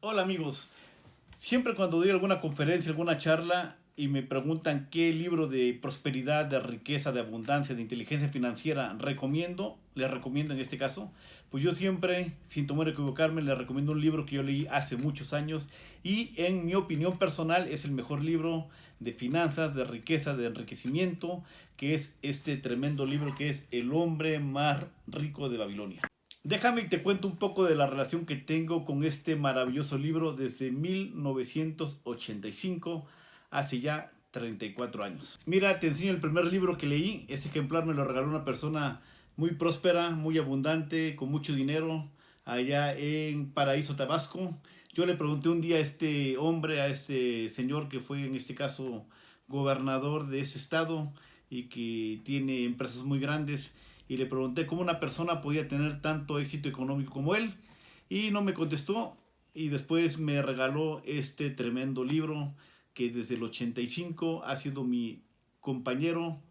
Hola amigos, siempre cuando doy alguna conferencia, alguna charla y me preguntan qué libro de prosperidad, de riqueza, de abundancia, de inteligencia financiera recomiendo, les recomiendo en este caso, pues yo siempre, sin temor a equivocarme, les recomiendo un libro que yo leí hace muchos años y en mi opinión personal es el mejor libro de finanzas, de riqueza, de enriquecimiento, que es este tremendo libro que es El hombre más rico de Babilonia. Déjame y te cuento un poco de la relación que tengo con este maravilloso libro desde 1985, hace ya 34 años. Mira, te enseño el primer libro que leí. Ese ejemplar me lo regaló una persona muy próspera, muy abundante, con mucho dinero, allá en Paraíso, Tabasco. Yo le pregunté un día a este hombre, a este señor que fue en este caso gobernador de ese estado y que tiene empresas muy grandes, y le pregunté cómo una persona podía tener tanto éxito económico como él y no me contestó, y después me regaló este tremendo libro que desde el 85 ha sido mi compañero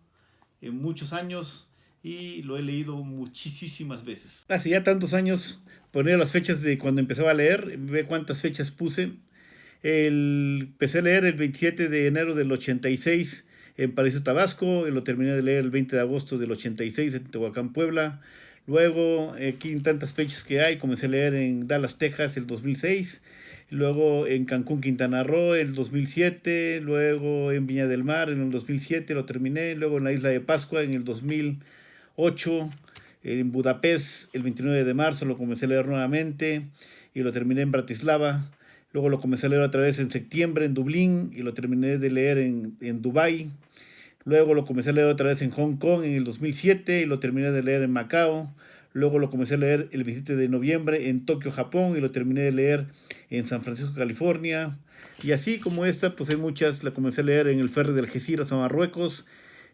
en muchos años y lo he leído muchísimas veces. Hace ya tantos años, poner las fechas de cuando empezaba a leer, ve cuántas fechas puse. Empecé a leer el 27 de enero del 86 en Paraíso, Tabasco, y lo terminé de leer el 20 de agosto del 86 en Tehuacán, Puebla. Luego, aquí en tantas fechas que hay, comencé a leer en Dallas, Texas, el 2006. Luego en Cancún, Quintana Roo, el 2007. Luego en Viña del Mar, en el 2007, lo terminé. Luego en la Isla de Pascua, en el 2008. En Budapest, el 29 de marzo, lo comencé a leer nuevamente y lo terminé en Bratislava. Luego lo comencé a leer otra vez en septiembre en Dublín y lo terminé de leer en Dubái. Luego lo comencé a leer otra vez en Hong Kong en el 2007 y lo terminé de leer en Macao. Luego lo comencé a leer el 27 de noviembre en Tokio, Japón, y lo terminé de leer en San Francisco, California. Y así como esta, pues hay muchas. La comencé a leer en el ferry de Algeciras a Marruecos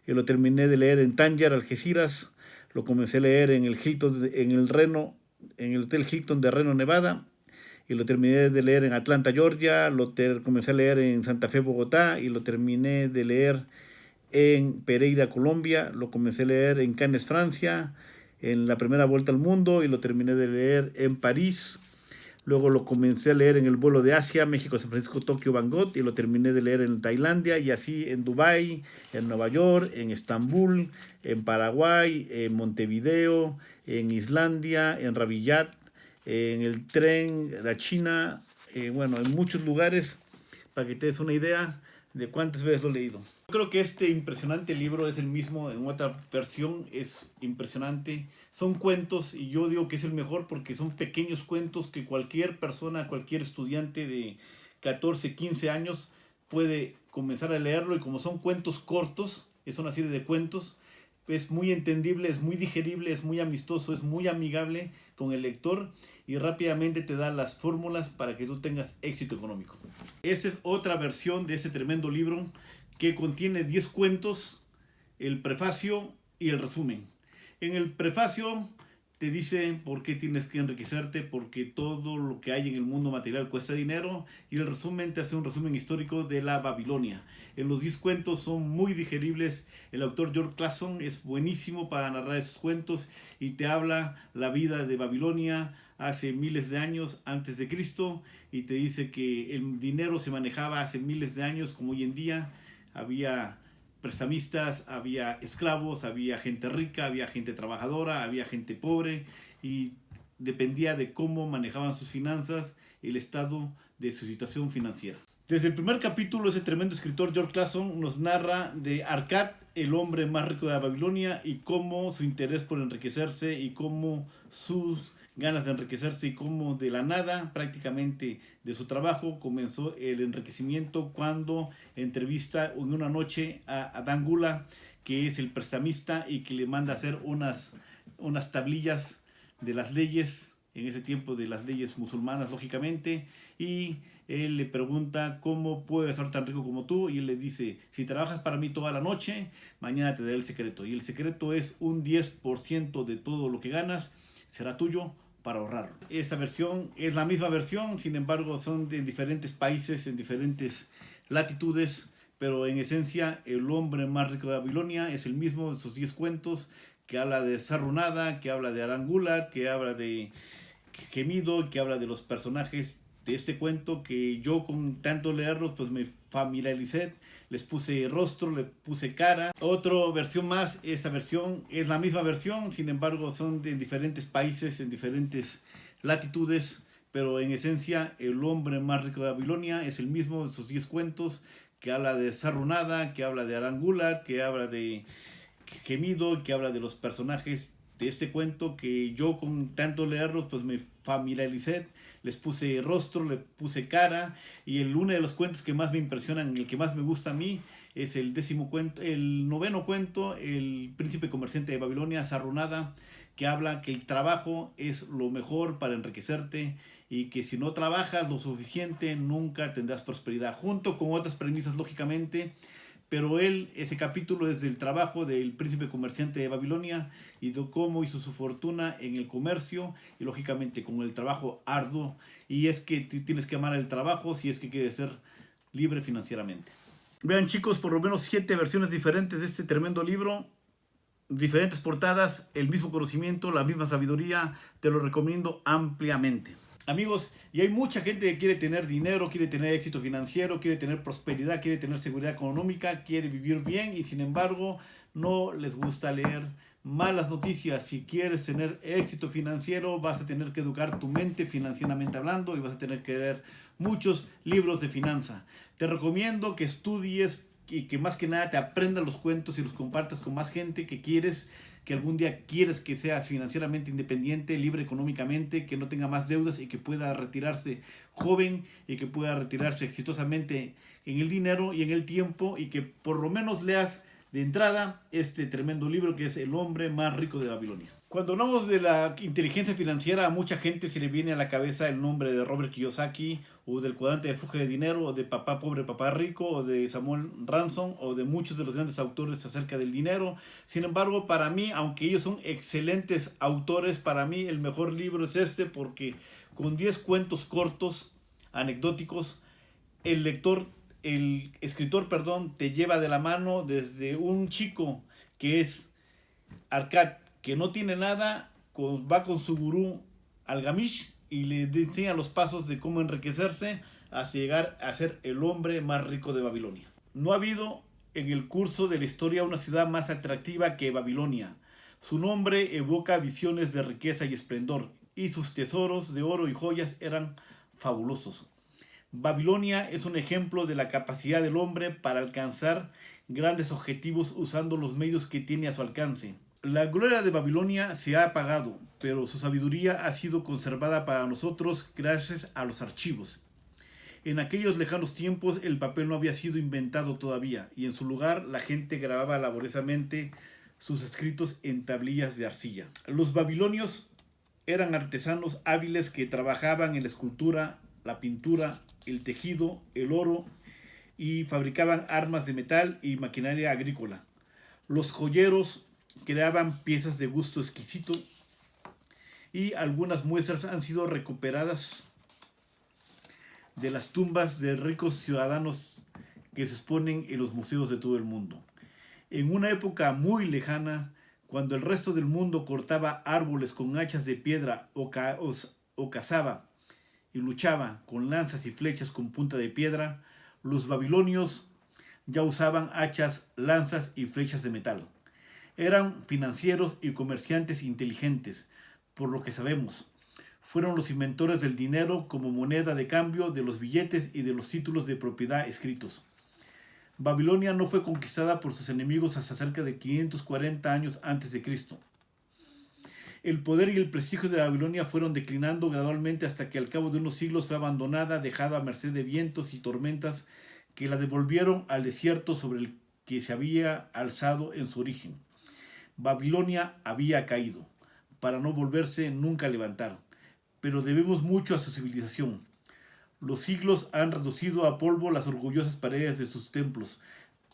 y lo terminé de leer en Tánger, Algeciras. Lo comencé a leer en el Hilton, en el Reno, en el Hotel Hilton de Reno, Nevada, y lo terminé de leer en Atlanta, Georgia. Comencé a leer en Santa Fe, Bogotá, y lo terminé de leer en Pereira, Colombia. Lo comencé a leer en Cannes, Francia, en la primera vuelta al mundo, y lo terminé de leer en París. Luego lo comencé a leer en el vuelo de Asia, México, San Francisco, Tokio, Bangkok, y lo terminé de leer en Tailandia, y así en Dubái, en Nueva York, en Estambul, en Paraguay, en Montevideo, en Islandia, en Rabillat, en el tren de China, bueno, en muchos lugares, para que te des una idea de cuántas veces lo he leído. Yo creo que este impresionante libro es el mismo en otra versión, es impresionante. Son cuentos y yo digo que es el mejor porque son pequeños cuentos que cualquier persona, cualquier estudiante de 14 15 años puede comenzar a leerlo, y como son cuentos cortos, es una serie de cuentos, es muy entendible, es muy digerible, es muy amistoso, es muy amigable con el lector y rápidamente te da las fórmulas para que tú tengas éxito económico. Esta es otra versión de ese tremendo libro que contiene 10 cuentos, el prefacio y el resumen. En el prefacio te dice por qué tienes que enriquecerte, porque todo lo que hay en el mundo material cuesta dinero, y el resumen te hace un resumen histórico de la Babilonia. En los 10 cuentos son muy digeribles. El autor George Clason es buenísimo para narrar esos cuentos y te habla la vida de Babilonia hace miles de años antes de Cristo, y te dice que el dinero se manejaba hace miles de años como hoy en día. Había prestamistas, había esclavos, había gente rica, había gente trabajadora, había gente pobre, y dependía de cómo manejaban sus finanzas, el estado de su situación financiera. Desde el primer capítulo, ese tremendo escritor George Clason nos narra de Arcad, el hombre más rico de Babilonia, y cómo su interés por enriquecerse y cómo sus ganas de enriquecerse, y cómo de la nada, prácticamente de su trabajo, comenzó el enriquecimiento cuando entrevista en una noche a Dan Gula, que es el prestamista y que le manda hacer unas tablillas de las leyes, en ese tiempo de las leyes musulmanas, lógicamente, y él le pregunta cómo puede ser tan rico como tú, y él le dice, si trabajas para mí toda la noche, mañana te daré el secreto, y el secreto es un 10% de todo lo que ganas será tuyo para ahorrarlo. Esta versión es la misma versión, sin embargo son de diferentes países, en diferentes latitudes, pero en esencia el hombre más rico de Babilonia es el mismo de sus 10 cuentos, que habla de Sarunada, que habla de Arangula, que habla de Gemido, que habla de los personajes de este cuento que yo con tanto leerlos pues me familiaricé, les puse rostro, le puse cara. Otra versión más, esta versión es la misma versión, sin embargo son de diferentes países, en diferentes latitudes, pero en esencia el hombre más rico de Babilonia es el mismo de sus 10 cuentos, que habla de Sarunada, que habla de Arangula, que habla de Gemido, que habla de los personajes de este cuento que yo con tanto leerlos pues me familiaricé, les puse rostro, le puse cara, y uno de los cuentos que más me impresionan, el que más me gusta a mí, es el 10º cuento, el 9º cuento, El príncipe comerciante de Babilonia, Sarunada, que habla que el trabajo es lo mejor para enriquecerte y que si no trabajas lo suficiente nunca tendrás prosperidad, junto con otras premisas lógicamente. Pero ese capítulo es del trabajo del príncipe comerciante de Babilonia y de cómo hizo su fortuna en el comercio y lógicamente con el trabajo arduo. Y es que tienes que amar el trabajo si es que quieres ser libre financieramente. Vean chicos, por lo menos 7 versiones diferentes de este tremendo libro. Diferentes portadas, el mismo conocimiento, la misma sabiduría. Te lo recomiendo ampliamente. Amigos, y hay mucha gente que quiere tener dinero, quiere tener éxito financiero, quiere tener prosperidad, quiere tener seguridad económica, quiere vivir bien y sin embargo no les gusta leer. Malas noticias, si quieres tener éxito financiero vas a tener que educar tu mente financieramente hablando y vas a tener que leer muchos libros de finanza. Te recomiendo que estudies y que más que nada te aprendas los cuentos y los compartas con más gente que algún día quieres que seas financieramente independiente, libre económicamente, que no tenga más deudas y que pueda retirarse joven y que pueda retirarse exitosamente en el dinero y en el tiempo, y que por lo menos leas de entrada este tremendo libro que es El hombre más rico de Babilonia. Cuando hablamos de la inteligencia financiera, a mucha gente se le viene a la cabeza el nombre de Robert Kiyosaki, o del cuadrante de flujo de dinero, o de Papá Pobre, Papá Rico, o de Samuel Ransom, o de muchos de los grandes autores acerca del dinero. Sin embargo, para mí, aunque ellos son excelentes autores, para mí el mejor libro es este, porque con 10 cuentos cortos, anecdóticos, el escritor, te lleva de la mano desde un chico que es Arcad, que no tiene nada, va con su gurú Algamish y le enseña los pasos de cómo enriquecerse hasta llegar a ser el hombre más rico de Babilonia. No ha habido en el curso de la historia una ciudad más atractiva que Babilonia. Su nombre evoca visiones de riqueza y esplendor, y sus tesoros de oro y joyas eran fabulosos. Babilonia es un ejemplo de la capacidad del hombre para alcanzar grandes objetivos usando los medios que tiene a su alcance. La gloria de Babilonia se ha apagado, pero su sabiduría ha sido conservada para nosotros gracias a los archivos. En aquellos lejanos tiempos el papel no había sido inventado todavía, y en su lugar la gente grababa laboriosamente sus escritos en tablillas de arcilla. Los babilonios eran artesanos hábiles que trabajaban en la escultura, la pintura, el tejido, el oro, y fabricaban armas de metal y maquinaria agrícola. Los joyeros creaban piezas de gusto exquisito, y algunas muestras han sido recuperadas de las tumbas de ricos ciudadanos que se exponen en los museos de todo el mundo. En una época muy lejana, cuando el resto del mundo cortaba árboles con hachas de piedra o cazaba y luchaba con lanzas y flechas con punta de piedra, los babilonios ya usaban hachas, lanzas y flechas de metal. Eran financieros y comerciantes inteligentes, por lo que sabemos. Fueron los inventores del dinero como moneda de cambio, de los billetes y de los títulos de propiedad escritos. Babilonia no fue conquistada por sus enemigos hasta cerca de 540 años antes de Cristo. El poder y el prestigio de Babilonia fueron declinando gradualmente hasta que al cabo de unos siglos fue abandonada, dejada a merced de vientos y tormentas que la devolvieron al desierto sobre el que se había alzado en su origen. Babilonia había caído, para no volverse nunca a levantar, pero debemos mucho a su civilización. Los siglos han reducido a polvo las orgullosas paredes de sus templos,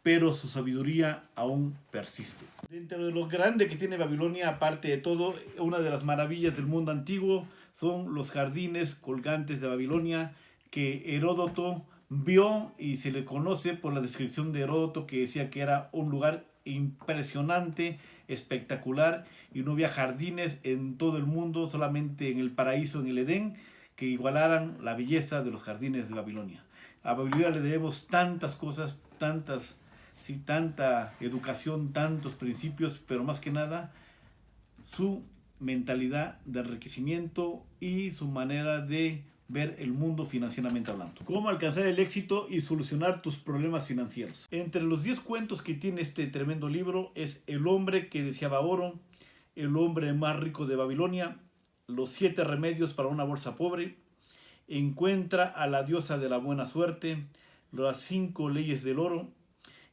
pero su sabiduría aún persiste. Dentro de lo grande que tiene Babilonia, aparte de todo, una de las maravillas del mundo antiguo son los jardines colgantes de Babilonia, que Heródoto vio y se le conoce por la descripción de Heródoto, que decía que era un lugar impresionante, espectacular, y no había jardines en todo el mundo, solamente en el paraíso, en el Edén, que igualaran la belleza de los jardines de Babilonia. A Babilonia le debemos tantas cosas, tanta educación, tantos principios, pero más que nada su mentalidad de enriquecimiento y su manera de ver el mundo financieramente hablando. Cómo alcanzar el éxito y solucionar tus problemas financieros. Entre los 10 cuentos que tiene este tremendo libro es El hombre que deseaba oro, El hombre más rico de Babilonia, Los 7 remedios para una bolsa pobre, Encuentra a la diosa de la buena suerte, Las 5 leyes del oro,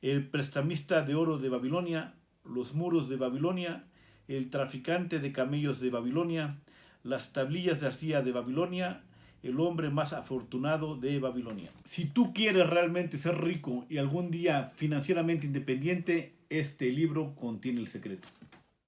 El prestamista de oro de Babilonia, Los muros de Babilonia, El traficante de camellos de Babilonia, Las tablillas de arcilla de Babilonia, El hombre más afortunado de Babilonia. Si tú quieres realmente ser rico y algún día financieramente independiente, este libro contiene el secreto.